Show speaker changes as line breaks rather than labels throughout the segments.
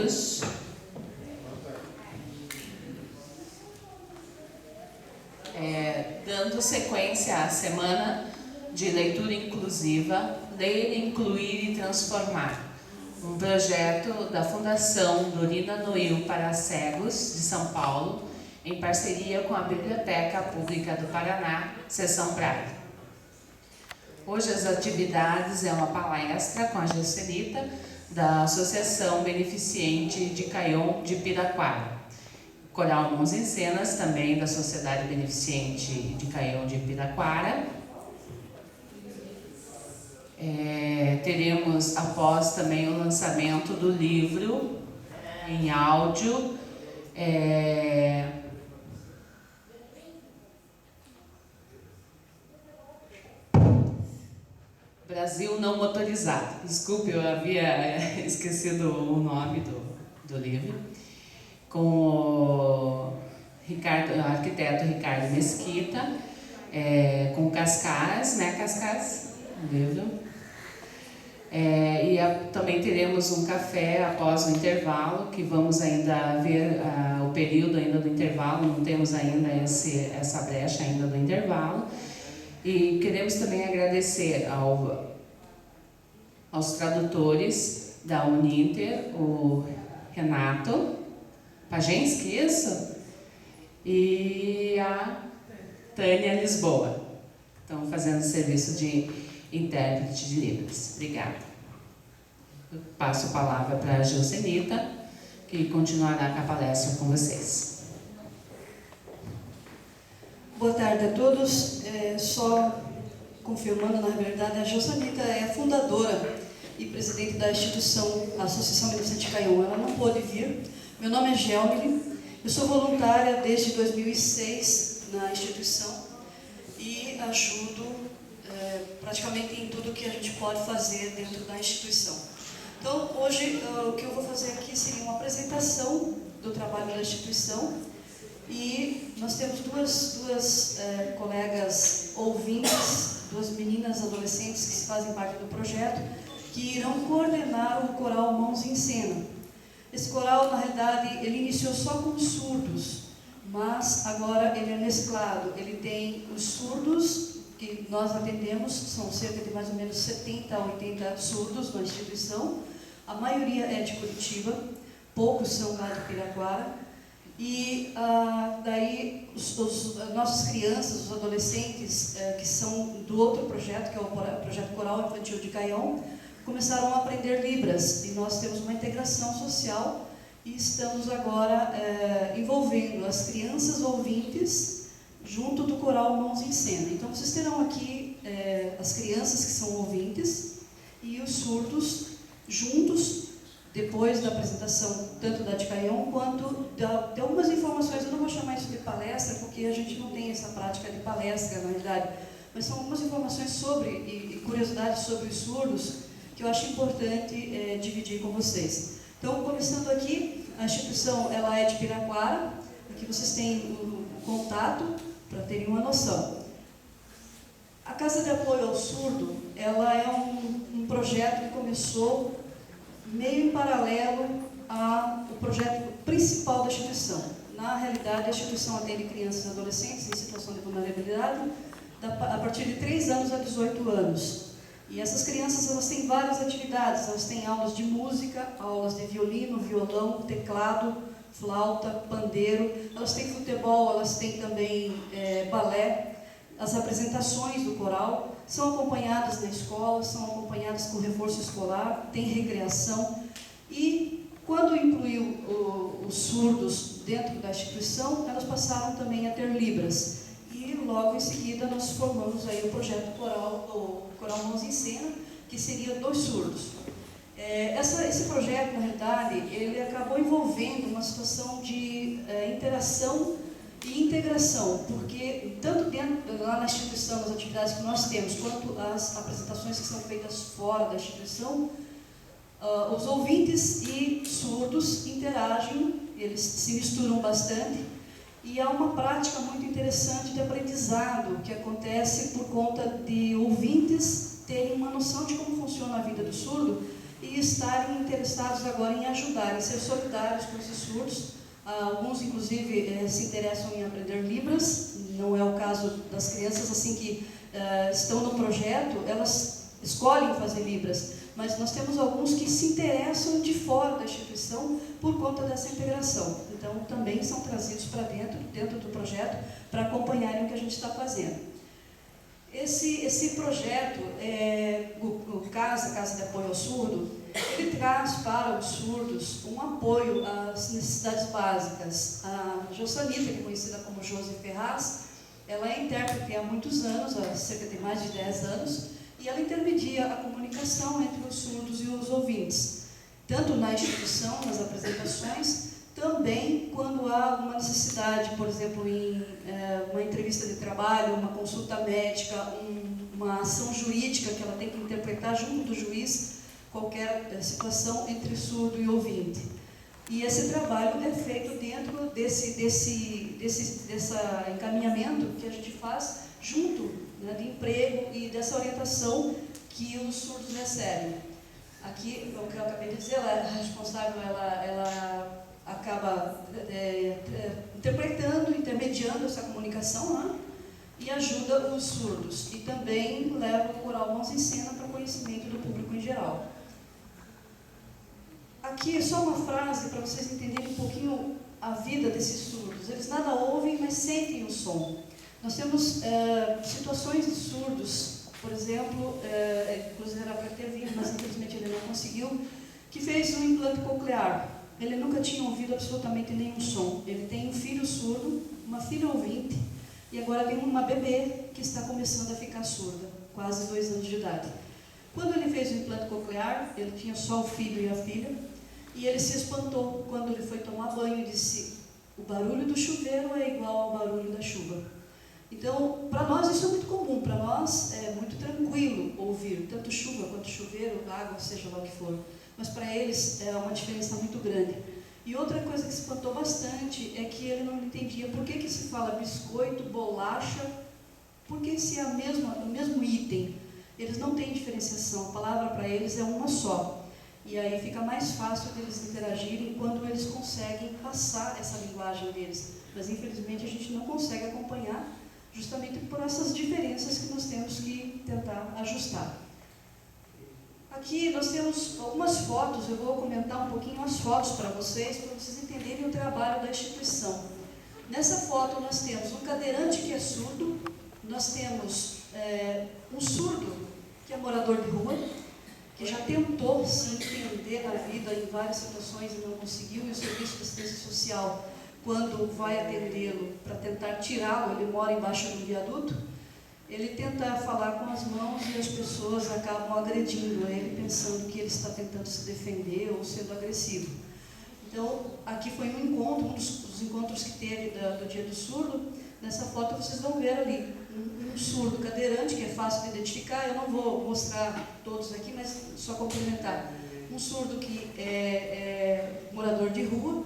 todos. Dando sequência à semana de leitura inclusiva, Ler, Incluir e Transformar, um projeto da Fundação Dorina Noil para Cegos de São Paulo, em parceria com a Biblioteca Pública do Paraná, Seção Praia. Hoje as atividades é uma palestra com a Joselita, da Associação Beneficente de Caion de Piraquara. Coral Mãos em Cenas, também da Sociedade Beneficente de Caion de Piraquara. Teremos, após também o lançamento do livro em áudio, Brasil Não Motorizado. Desculpe, eu havia esquecido o nome do livro. Com o arquiteto Ricardo Mesquita, com Cascais, né, Cascais? O livro. Também teremos um café após o intervalo, que vamos ainda ver o período ainda do intervalo, não temos ainda essa brecha ainda do intervalo. E queremos também agradecer aos tradutores da Uninter, o Renato Pajenski, isso? E a Tânia Lisboa. Estão fazendo serviço de intérprete de Libras. Obrigada. Eu passo a palavra para a Joselita, que continuará com a palestra com vocês.
Boa tarde a todos. Só confirmando, na verdade, a Joselita é a fundadora e presidente da instituição Associação Beneficente Caion. Ela não pôde vir. Meu nome é Gelmile, eu sou voluntária desde 2006 na instituição e ajudo praticamente em tudo que a gente pode fazer dentro da instituição. Então, hoje, o que eu vou fazer aqui seria uma apresentação do trabalho da instituição e nós temos duas colegas ouvintes, duas meninas adolescentes que fazem parte do projeto, que irão coordenar o coral Mãos em Cena. Esse coral, na realidade, ele iniciou só com surdos, mas agora ele é mesclado. Ele tem os surdos, que nós atendemos, são cerca de mais ou menos 70 a 80 surdos na instituição. A maioria é de Curitiba, poucos são lá de Piraquara. E daí, as nossas crianças, os adolescentes, que são do outro projeto, que é o Projeto Coral Infantil de Caion, começaram a aprender Libras, e nós temos uma integração social e estamos agora envolvendo as crianças ouvintes junto do coral Mãos em Cena. Então vocês terão aqui as crianças que são ouvintes e os surdos juntos, depois da apresentação tanto da de Caion quanto de algumas informações. Eu não vou chamar isso de palestra, porque a gente não tem essa prática de palestra, na verdade, mas são algumas informações sobre e curiosidades sobre os surdos, que eu acho importante dividir com vocês. Então, começando aqui, a instituição ela é de Piraquara, aqui vocês têm o contato para terem uma noção. A Casa de Apoio ao Surdo, ela é um projeto que começou meio em paralelo ao projeto principal da instituição. Na realidade, a instituição atende crianças e adolescentes em situação de vulnerabilidade a partir de 3 anos a 18 anos. E essas crianças, elas têm várias atividades, elas têm aulas de música, aulas de violino, violão, teclado, flauta, pandeiro, elas têm futebol, elas têm também balé. As apresentações do coral são acompanhadas na escola, são acompanhadas com reforço escolar, tem recreação. E quando incluiu os surdos dentro da instituição, elas passaram também a ter Libras. E logo em seguida nós formamos aí o projeto coral, o Coral Mãos em Cena, que seria 2 surdos. Esse projeto, na realidade, ele acabou envolvendo uma situação de interação e integração, porque tanto lá na instituição, nas atividades que nós temos, quanto as apresentações que são feitas fora da instituição, os ouvintes e surdos interagem, eles se misturam bastante. E há uma prática muito interessante de aprendizado que acontece por conta de ouvintes terem uma noção de como funciona a vida do surdo e estarem interessados agora em ajudar, em ser solidários com esses surdos. Alguns, inclusive, se interessam em aprender Libras. Não é o caso das crianças assim que estão no projeto, elas escolhem fazer Libras, mas nós temos alguns que se interessam de fora da instituição por conta dessa integração. Então, também são trazidos para dentro do projeto, para acompanharem o que a gente está fazendo. Esse projeto, o Casa de Apoio ao Surdo, ele traz para os surdos um apoio às necessidades básicas. A Josanita, que é conhecida como Josi Ferraz, ela é intérprete há muitos anos, há cerca de mais de 10 anos, e ela intermedia a comunicação entre os surdos e os ouvintes, tanto na instituição, nas apresentações, também quando há alguma necessidade, por exemplo, em uma entrevista de trabalho, uma consulta médica, uma ação jurídica que ela tem que interpretar junto do juiz, qualquer situação entre surdo e ouvinte. E esse trabalho é feito dentro desse encaminhamento que a gente faz junto, né, de emprego e dessa orientação que os surdos recebem. Aqui, o que eu acabei de dizer, ela é responsável, ela acaba interpretando, intermediando essa comunicação, né, e ajuda os surdos. E também leva o coral Mãos em Cena para conhecimento do público em geral. Aqui é só uma frase para vocês entenderem um pouquinho a vida desses surdos. Eles nada ouvem, mas sentem o som. Nós temos situações de surdos, por exemplo, inclusive era para ter vindo, mas infelizmente ele não conseguiu, que fez um implante coclear. Ele nunca tinha ouvido absolutamente nenhum som. Ele tem um filho surdo, uma filha ouvinte, e agora tem uma bebê que está começando a ficar surda, quase 2 anos de idade. Quando ele fez o implante coclear, ele tinha só o filho e a filha, e ele se espantou quando ele foi tomar banho e disse: o barulho do chuveiro é igual ao barulho da chuva. Então, para nós isso é muito comum, para nós é muito tranquilo ouvir, tanto chuva quanto chuveiro, água, seja lá o que for. Mas para eles é uma diferença muito grande. E outra coisa que espantou bastante é que ele não entendia por que se fala biscoito, bolacha, porque se é o mesmo item. Eles não têm diferenciação, a palavra para eles é uma só. E aí fica mais fácil deles interagirem quando eles conseguem passar essa linguagem deles. Mas infelizmente a gente não consegue acompanhar, justamente por essas diferenças que nós temos que tentar ajustar. Aqui nós temos algumas fotos, eu vou comentar um pouquinho as fotos para vocês entenderem o trabalho da instituição. Nessa foto nós temos um cadeirante que é surdo, nós temos um surdo que é morador de rua, que já tentou se entender na vida em várias situações e não conseguiu, e o Serviço de Assistência Social, quando vai atendê-lo para tentar tirá-lo, ele mora embaixo do viaduto, ele tenta falar com as mãos e as pessoas acabam agredindo ele, pensando que ele está tentando se defender ou sendo agressivo. Então, aqui foi um encontro, um dos encontros que teve do Dia do Surdo. Nessa foto vocês vão ver ali um surdo cadeirante, que é fácil de identificar. Eu não vou mostrar todos aqui, mas só complementar. Um surdo que é morador de rua.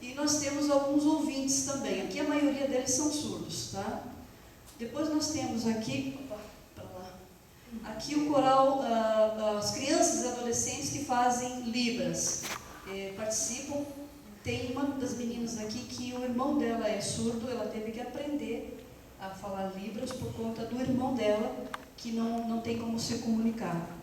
E nós temos alguns ouvintes também. Aqui a maioria deles são surdos, tá? Depois nós temos aqui, aqui o coral, as crianças e adolescentes que fazem Libras, participam. Tem uma das meninas aqui que o irmão dela é surdo, ela teve que aprender a falar Libras por conta do irmão dela, que não tem como se comunicar.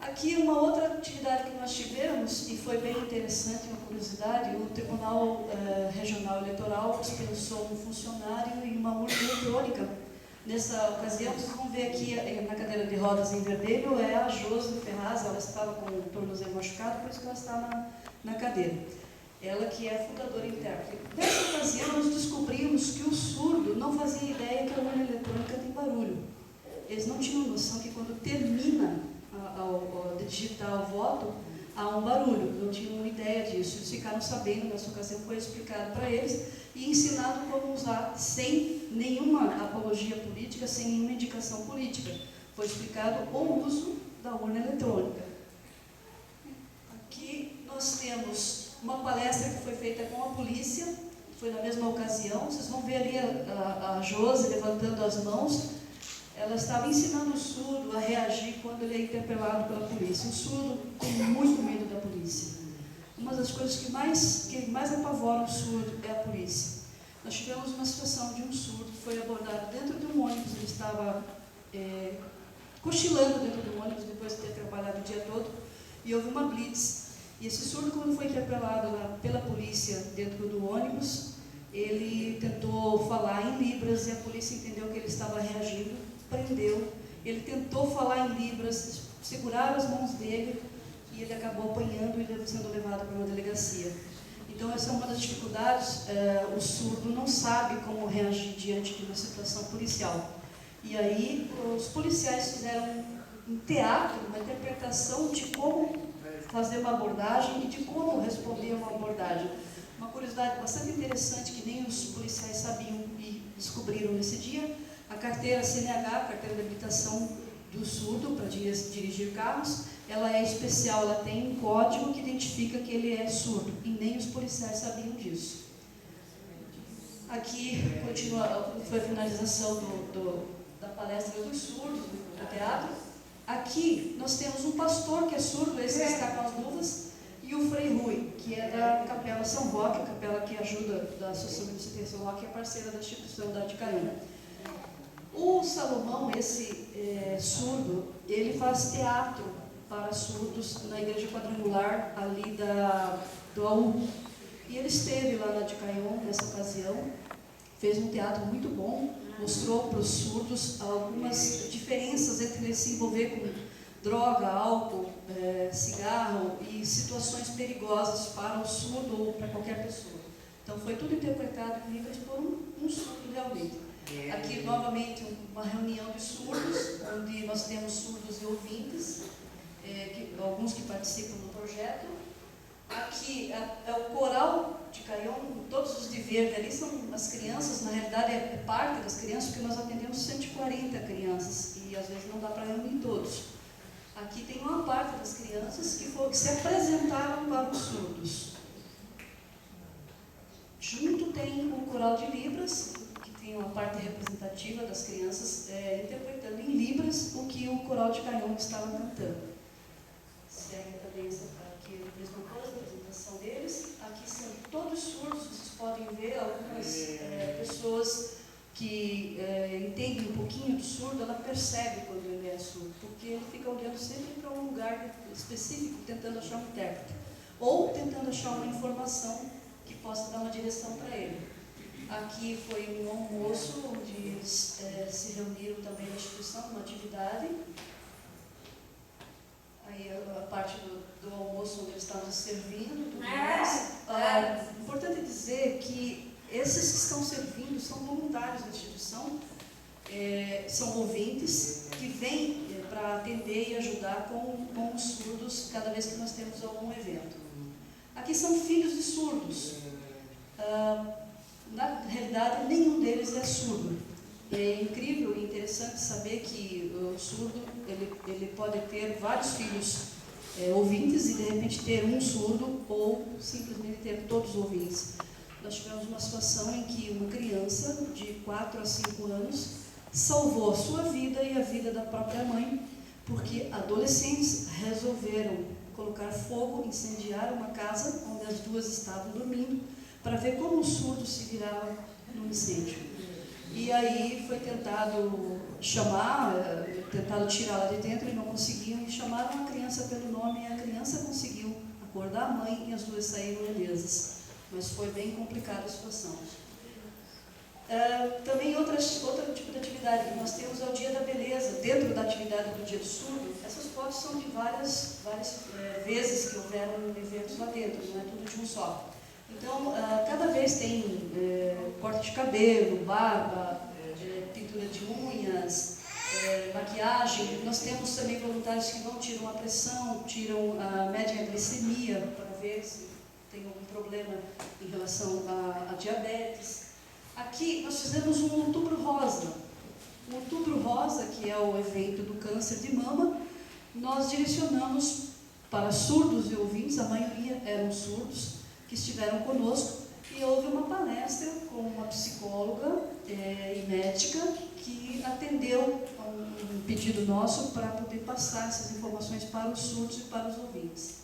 Aqui uma outra atividade que nós tivemos, e foi bem interessante, uma curiosidade, o Tribunal Regional Eleitoral dispensou um funcionário e uma urna eletrônica. Nessa ocasião, vocês vão ver aqui na cadeira de rodas em vermelho, é a Josi Ferraz, ela estava com o tornozelo machucado, por isso que ela está na cadeira. Ela que é fundadora e intérprete. Nessa ocasião, nós descobrimos que o surdo não fazia ideia que a urna eletrônica tem barulho. Eles não tinham noção que quando termina de digitar o voto, há um barulho. Não tinham ideia disso. Eles ficaram sabendo, nessa ocasião foi explicado para eles e ensinado como usar sem nenhuma apologia política, sem nenhuma indicação política. Foi explicado o uso da urna eletrônica. Aqui nós temos uma palestra que foi feita com a polícia, foi na mesma ocasião. Vocês vão ver ali a Josi levantando as mãos. ela estava ensinando o surdo a reagir quando ele é interpelado pela polícia. O surdo tem muito medo da polícia. Uma das coisas que mais apavora o surdo é a polícia. Nós tivemos uma situação de um surdo que foi abordado dentro de um ônibus. Ele estava cochilando dentro do ônibus depois de ter trabalhado o dia todo, e houve uma blitz. E esse surdo, quando foi interpelado pela polícia dentro do ônibus, ele tentou falar em libras e a polícia entendeu que ele estava reagindo, prendeu. Ele tentou falar em libras, seguraram as mãos dele e ele acabou apanhando e sendo levado para uma delegacia. Então, essa é uma das dificuldades. O surdo não sabe como reagir diante de uma situação policial. E aí, os policiais fizeram um teatro, uma interpretação de como fazer uma abordagem e de como responder a uma abordagem. Uma curiosidade bastante interessante que nem os policiais sabiam e descobriram nesse dia: a carteira CNH, a carteira de habilitação do surdo para dirigir carros, ela é especial, ela tem um código que identifica que ele é surdo, e nem os policiais sabiam disso. Aqui foi a finalização da palestra dos surdos, do teatro. Aqui nós temos um pastor que é surdo, esse que está com as luvas, e o Frei Rui, que é da Capela São Roque, a capela que ajuda da Associação Municipal São Roque, é parceira da instituição da Caiúna. O Salomão, esse surdo, ele faz teatro para surdos na igreja quadrangular ali do AU. E ele esteve lá na Caiúna nessa ocasião, fez um teatro muito bom, mostrou para os surdos algumas diferenças entre ele se envolver com droga, álcool, cigarro e situações perigosas para o surdo ou para qualquer pessoa. Então foi tudo interpretado em libras por um surdo realmente. Aqui novamente uma reunião de surdos, onde nós temos surdos e ouvintes, alguns que participam do projeto. Aqui é o coral de Caion, todos os de verde ali são as crianças, na realidade é parte das crianças, porque nós atendemos 140 crianças e às vezes não dá para reunir todos. Aqui tem uma parte das crianças que se apresentaram para os surdos. Junto tem o coral de Libras, que tem uma parte representativa das crianças interpretando em Libras o que o coral de Caion estava cantando. Segue também aqui a mesma coisa, a apresentação deles. Aqui são todos surdos, vocês podem ver algumas pessoas que entendem um pouquinho de surdo, ela percebe quando ele é surdo, porque ele fica olhando sempre para um lugar específico, tentando achar um intérprete, ou tentando achar uma informação que possa dar uma direção para ele. Aqui foi um almoço, onde eles se reuniram também na instituição, uma atividade. Aí a parte do almoço onde eles estavam servindo, tudo mais. Importante dizer que esses que estão servindo são voluntários da instituição, são ouvintes que vêm para atender e ajudar com os surdos cada vez que nós temos algum evento. Aqui são filhos de surdos. Na realidade, nenhum deles é surdo. É incrível e interessante saber que o surdo ele pode ter vários filhos ouvintes e de repente ter um surdo ou simplesmente ter todos ouvintes. Nós tivemos uma situação em que uma criança de 4 a 5 anos salvou a sua vida e a vida da própria mãe, porque adolescentes resolveram colocar fogo, incendiar uma casa onde as duas estavam dormindo, para ver como o surdo se virava no incêndio. E aí foi tentado tentado tirá-la de dentro e não conseguiam, e chamaram a criança pelo nome, e a criança conseguiu acordar a mãe e as duas saíram ilesas. Mas foi bem complicada a situação. Também outro tipo de atividade que nós temos é o Dia da Beleza. Dentro da atividade do Dia do Surdo, essas fotos são de várias vezes que houveram eventos lá dentro, não é tudo de um só. Então, cada vez tem corte de cabelo, barba, pintura de unhas, maquiagem. Nós temos também voluntários que vão, tiram a pressão, medem a glicemia para ver se tem algum problema em relação a diabetes. Aqui nós fizemos um Outubro Rosa. O Outubro Rosa, que é o evento do câncer de mama, nós direcionamos para surdos e ouvintes, a maioria eram surdos, que estiveram conosco, E houve uma palestra com uma psicóloga e médica que atendeu a um pedido nosso para poder passar essas informações para os surdos e para os ouvintes.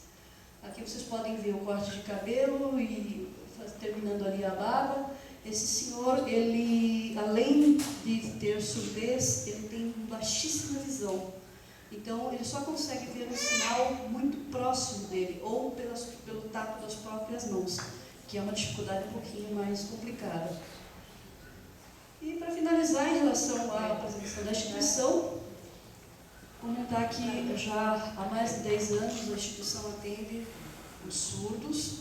Aqui vocês podem ver o corte de cabelo e terminando ali a barba. Esse senhor, ele, além de ter surdez, ele tem baixíssima visão. Então, ele só consegue ver um sinal muito próximo dele, ou pelo tato das próprias mãos, que é uma dificuldade um pouquinho mais complicada. E, para finalizar, em relação à apresentação da instituição, comentar que já há mais de 10 anos a instituição atende os surdos,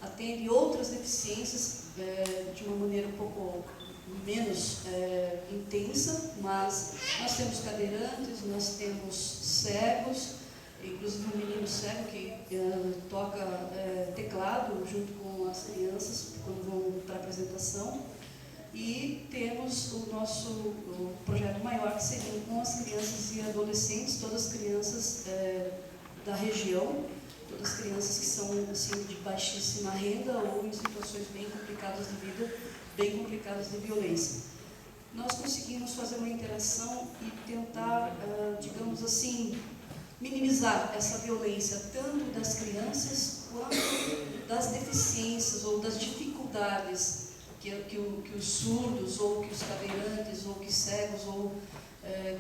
atende outras deficiências de uma maneira um pouco menos intensa, mas nós temos cadeirantes, nós temos cegos, inclusive um menino cego que toca teclado junto com as crianças quando vão para a apresentação, e temos o projeto maior, que seria com as crianças e adolescentes, todas as crianças da região, todas as crianças que são assim, de baixíssima renda ou em situações bem complicadas de vida, bem complicadas de violência. Nós conseguimos fazer uma interação e tentar, digamos assim, minimizar essa violência, tanto das crianças quanto das deficiências ou das dificuldades que os surdos, ou que os cadeirantes, ou que cegos, ou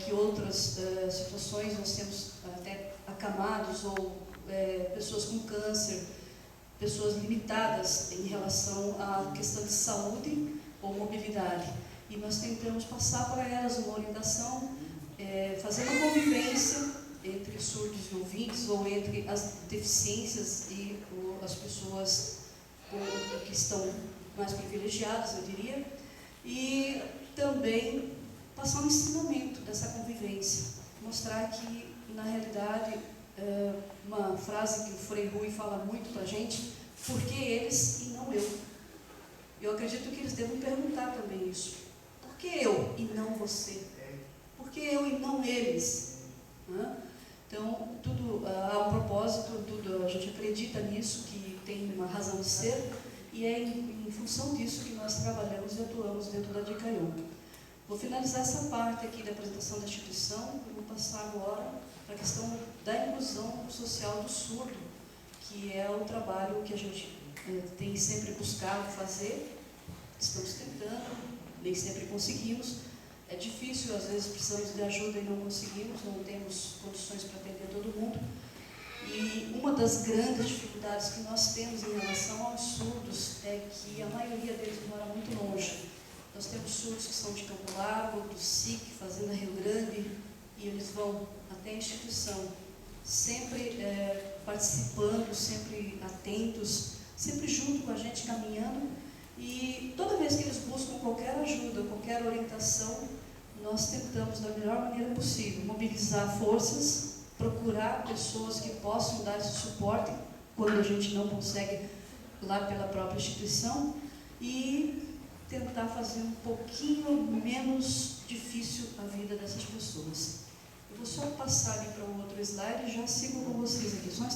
que outras situações nós temos até acamados, ou pessoas com câncer, pessoas limitadas em relação à questão de saúde ou mobilidade. E nós tentamos passar para elas uma orientação, fazer uma convivência entre surdos e ouvintes, ou entre as deficiências e as pessoas que estão mais privilegiadas, eu diria, e também passar um ensinamento dessa convivência, mostrar que, na realidade, uma frase que o Frei Rui fala muito para a gente: por que eles e não eu? Eu acredito que eles devem perguntar também isso. Por que eu e não você? Por que eu e não eles? Então, tudo há um propósito, tudo a gente acredita nisso, que tem uma razão de ser, e é em função disso que nós trabalhamos e atuamos dentro da DICAION. Vou finalizar essa parte aqui da apresentação da instituição e vou passar agora para a questão da inclusão social do surdo, que é o trabalho que a gente tem sempre buscado fazer. Estamos tentando, nem sempre conseguimos. É difícil, às vezes precisamos de ajuda e não conseguimos, não temos condições para atender todo mundo. E uma das grandes dificuldades que nós temos em relação aos surdos é que a maioria deles mora muito longe. Nós temos surdos que são de Campo Largo, do SIC, Fazenda Rio Grande, e eles vão até a instituição, sempre participando, sempre atentos, sempre junto com a gente, caminhando. E toda vez que eles buscam qualquer ajuda, qualquer orientação, nós tentamos, da melhor maneira possível, mobilizar forças, procurar pessoas que possam dar esse suporte quando a gente não consegue lá pela própria instituição, e tentar fazer um pouquinho menos difícil a vida dessas pessoas. Eu vou só passar ali para um outro slide e já sigo com vocês aqui. Só